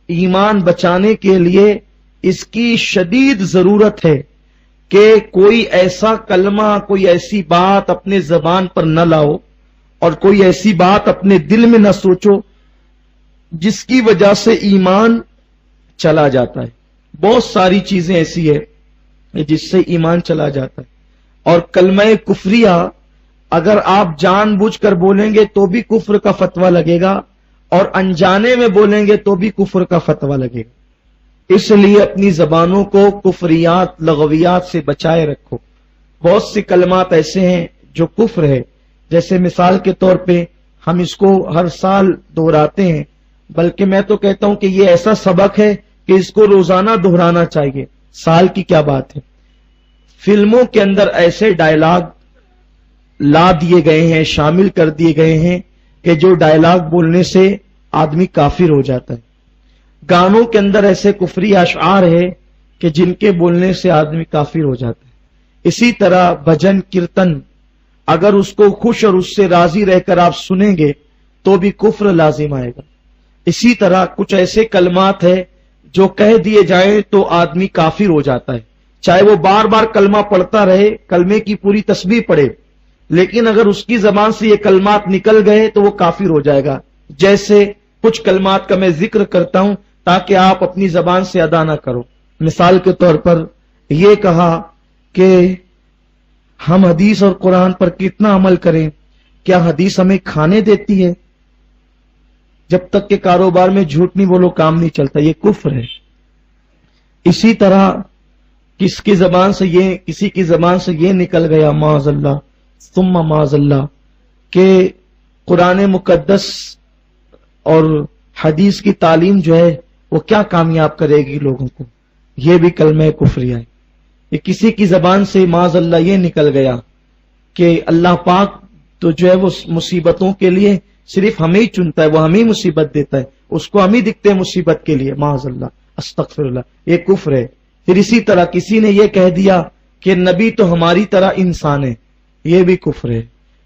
ایمان بچانے کے لیے اس کی شدید ضرورت ہے کہ کوئی ایسا کلمہ، کوئی ایسی بات اپنے زبان پر نہ لاؤ اور کوئی ایسی بات اپنے دل میں نہ سوچو جس کی وجہ سے ایمان چلا جاتا ہے۔ بہت ساری چیزیں ایسی ہے جس سے ایمان چلا جاتا ہے، اور کلمہ کفریہ اگر آپ جان بوجھ کر بولیں گے تو بھی کفر کا فتویٰ لگے گا، اور انجانے میں بولیں گے تو بھی کفر کا فتویٰ لگے گا۔ اس لیے اپنی زبانوں کو کفریات، لغویات سے بچائے رکھو۔ بہت سے کلمات ایسے ہیں جو کفر ہے، جیسے مثال کے طور پہ ہم اس کو ہر سال دہراتے ہیں، بلکہ میں تو کہتا ہوں کہ یہ ایسا سبق ہے کہ اس کو روزانہ دہرانا چاہیے۔ سال کی کیا بات ہے، فلموں کے اندر ایسے ڈائلاگ لا دیے گئے ہیں، شامل کر دیے گئے ہیں کہ جو ڈائلاگ بولنے سے آدمی کافر ہو جاتا ہے۔ گانوں کے اندر ایسے کفری اشعار ہے کہ جن کے بولنے سے آدمی کافر ہو جاتا ہے۔ اسی طرح بھجن کیرتن اگر اس کو خوش اور اس سے راضی رہ کر آپ سنیں گے تو بھی کفر لازم آئے گا۔ اسی طرح کچھ ایسے کلمات ہیں جو کہہ دیے جائیں تو آدمی کافر ہو جاتا ہے، چاہے وہ بار بار کلمہ پڑھتا رہے، کلمے کی پوری تسبیح پڑھے، لیکن اگر اس کی زبان سے یہ کلمات نکل گئے تو وہ کافر ہو جائے گا۔ جیسے کچھ کلمات کا میں ذکر کرتا ہوں تاکہ آپ اپنی زبان سے ادا نہ کرو۔ مثال کے طور پر یہ کہا کہ ہم حدیث اور قرآن پر کتنا عمل کریں، کیا حدیث ہمیں کھانے دیتی ہے؟ جب تک کہ کاروبار میں جھوٹ نہیں بولو کام نہیں چلتا، یہ کفر ہے۔ اسی طرح کسی کی زبان سے یہ نکل گیا معاذ اللہ ثم معاذ اللہ کہ قرآن مقدس اور حدیث کی تعلیم جو ہے وہ کیا کامیاب کرے گی لوگوں کو، یہ بھی کلمہ کفریہ ہے۔ یہ کسی کی زبان سے معاذ اللہ یہ نکل گیا کہ اللہ پاک تو جو ہے وہ مصیبتوں کے لیے صرف ہمیں ہی چنتا ہے، وہ ہمیں ہی مصیبت دیتا ہے، اس کو ہم ہی دکھتے ہیں مصیبت کے لیے، معاذ اللہ استغفر اللہ، یہ کفر ہے۔ پھر اسی طرح کسی نے یہ کہہ دیا کہ نبی تو ہماری طرح انسان ہے، یہ بھی کفر ہے۔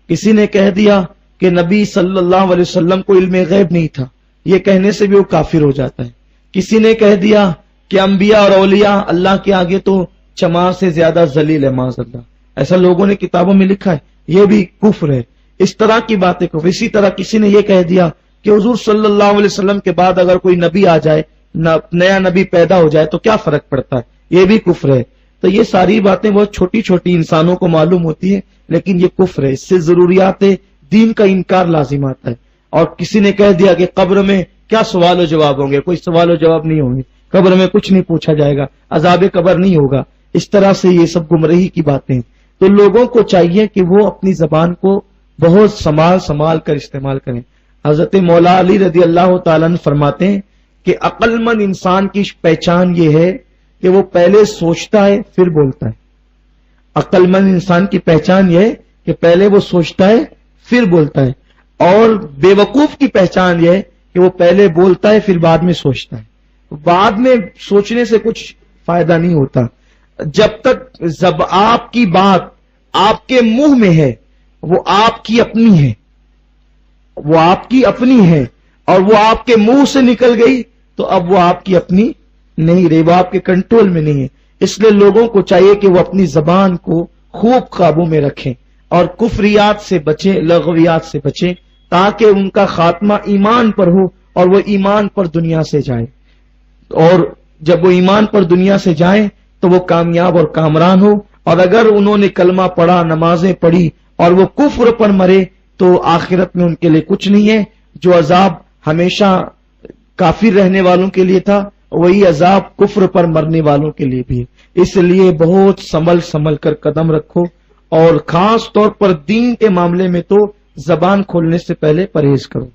کسی نے کہہ دیا کہ نبی صلی اللہ علیہ وسلم کو علم غیب نہیں تھا، یہ کہنے سے بھی وہ کافر ہو جاتا ہے۔ کسی نے کہہ دیا کہ انبیاء اور اولیاء اللہ کے آگے تو چمار سے زیادہ ذلیل ہے، معاذ اللہ، ایسا لوگوں نے کتابوں میں لکھا ہے، یہ بھی کفر ہے۔ اس طرح کی باتیں کفر۔ اسی طرح کسی نے یہ کہہ دیا کہ حضور صلی اللہ علیہ وسلم کے بعد اگر کوئی نبی آ جائے، نیا نبی پیدا ہو جائے تو کیا فرق پڑتا ہے، یہ بھی کفر ہے۔ تو یہ ساری باتیں بہت چھوٹی چھوٹی انسانوں کو معلوم ہوتی ہے، لیکن یہ کفر ہے، اس سے ضروریات دین کا انکار لازم آتا ہے۔ اور کسی نے کہہ دیا کہ قبر میں کیا سوال و جواب ہوں گے، کوئی سوال و جواب نہیں ہوں گے، قبر میں کچھ نہیں پوچھا جائے گا، عذاب قبر نہیں ہوگا، اس طرح سے یہ سب گمراہی کی باتیں۔ تو لوگوں کو چاہیے کہ وہ اپنی زبان کو بہت سنبھال کر استعمال کریں۔ حضرت مولا علی رضی اللہ تعالیٰ عنہ فرماتے ہیں کہ عقل مند انسان کی پہچان یہ ہے کہ وہ پہلے سوچتا ہے پھر بولتا ہے۔ عقل مند انسان کی پہچان یہ ہے کہ پہلے وہ سوچتا ہے پھر بولتا ہے، اور بے وقوف کی پہچان یہ ہے کہ وہ پہلے بولتا ہے پھر بعد میں سوچتا ہے۔ بعد میں سوچنے سے کچھ فائدہ نہیں ہوتا۔ جب تک آپ کی بات آپ کے منہ میں ہے وہ آپ کی اپنی ہے، وہ آپ کی اپنی ہے، اور وہ آپ کے منہ سے نکل گئی تو اب وہ آپ کی اپنی نہیں رہی، وہ آپ کے کنٹرول میں نہیں ہے۔ اس لیے لوگوں کو چاہیے کہ وہ اپنی زبان کو خوب قابو میں رکھیں اور کفریات سے بچیں، لغویات سے بچیں، تاکہ ان کا خاتمہ ایمان پر ہو اور وہ ایمان پر دنیا سے جائے۔ اور جب وہ ایمان پر دنیا سے جائیں تو وہ کامیاب اور کامران ہو، اور اگر انہوں نے کلمہ پڑھا، نمازیں پڑھی اور وہ کفر پر مرے تو آخرت میں ان کے لیے کچھ نہیں ہے۔ جو عذاب ہمیشہ کافر رہنے والوں کے لیے تھا وہی عذاب کفر پر مرنے والوں کے لیے بھی ہے۔ اس لیے بہت سنبھل کر قدم رکھو، اور خاص طور پر دین کے معاملے میں تو زبان کھولنے سے پہلے پرہیز کرو۔